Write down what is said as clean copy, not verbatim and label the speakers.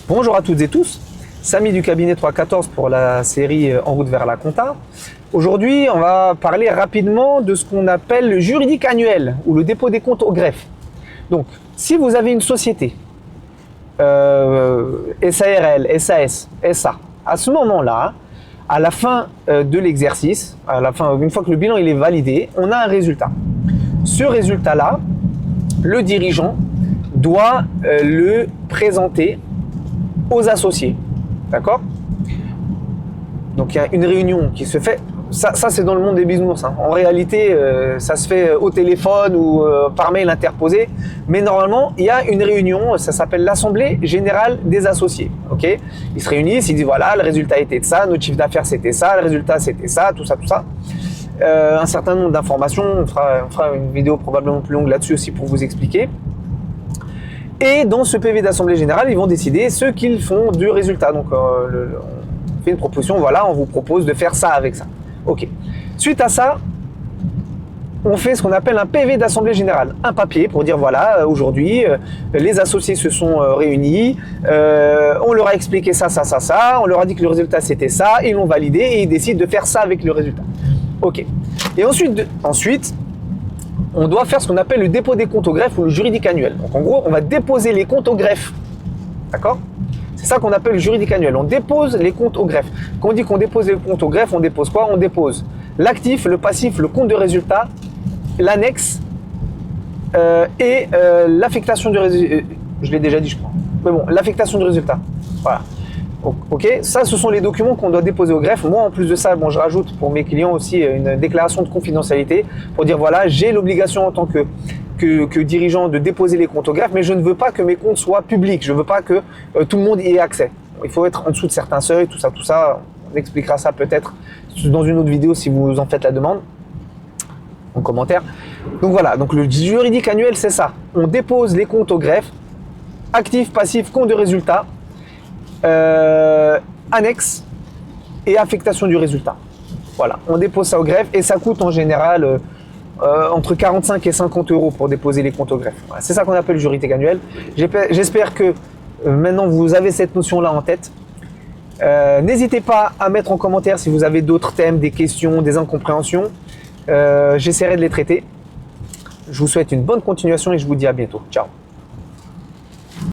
Speaker 1: Bonjour à toutes et tous, Samy du cabinet 314 pour la série En route vers la compta. Aujourd'hui, on va parler rapidement de ce qu'on appelle le juridique annuel ou le dépôt des comptes au greffe. Donc, si vous avez une société, SARL, SAS, SA, à ce moment-là, à la fin de l'exercice, une fois que le bilan il est validé, on a un résultat. Ce résultat-là, le dirigeant doit le présenter aux associés, d'accord? Donc il y a une réunion qui se fait, ça c'est dans le monde des bisounours, hein. En réalité ça se fait au téléphone ou par mail interposé, mais normalement il y a une réunion, ça s'appelle l'assemblée générale des associés, ok? Ils se réunissent, ils disent voilà, le résultat était de ça, notre chiffre d'affaires c'était ça, le résultat c'était ça, tout ça, un certain nombre d'informations, on fera une vidéo probablement plus longue là-dessus aussi pour vous expliquer. Et dans ce PV d'Assemblée Générale, ils vont décider ce qu'ils font du résultat. Donc, on fait une proposition, voilà, on vous propose de faire ça avec ça. Ok. Suite à ça, on fait ce qu'on appelle un PV d'Assemblée Générale. Un papier pour dire, voilà, aujourd'hui, les associés se sont réunis, on leur a expliqué ça, on leur a dit que le résultat c'était ça, ils l'ont validé et ils décident de faire ça avec le résultat. Ok. Et ensuite, on doit faire ce qu'on appelle le dépôt des comptes au greffe ou le juridique annuel. Donc en gros, on va déposer les comptes au greffe. D'accord? C'est ça qu'on appelle le juridique annuel. On dépose les comptes au greffe. Quand on dit qu'on dépose les comptes au greffe, on dépose quoi? On dépose l'actif, le passif, le compte de résultat, l'annexe et l'affectation du résultat. Je l'ai déjà dit, je crois. Mais bon, l'affectation du résultat. Voilà. Ok, ça ce sont les documents qu'on doit déposer au greffe. Moi en plus de ça, bon, je rajoute pour mes clients aussi une déclaration de confidentialité pour dire voilà, j'ai l'obligation en tant que dirigeant de déposer les comptes au greffe, mais je ne veux pas que mes comptes soient publics, je ne veux pas que tout le monde y ait accès. Il faut être en dessous de certains seuils, tout ça, on expliquera ça peut-être dans une autre vidéo si vous en faites la demande en commentaire. Donc voilà, donc le juridique annuel c'est ça, on dépose les comptes au greffe, actif, passif, compte de résultat, annexe et affectation du résultat. Voilà, on dépose ça au greffe et ça coûte en général entre 45 et 50 euros pour déposer les comptes au greffe. Voilà, c'est ça qu'on appelle le juridique annuel. J'espère que maintenant vous avez cette notion-là en tête. N'hésitez pas à mettre en commentaire si vous avez d'autres thèmes, des questions, des incompréhensions. J'essaierai de les traiter. Je vous souhaite une bonne continuation et je vous dis à bientôt. Ciao.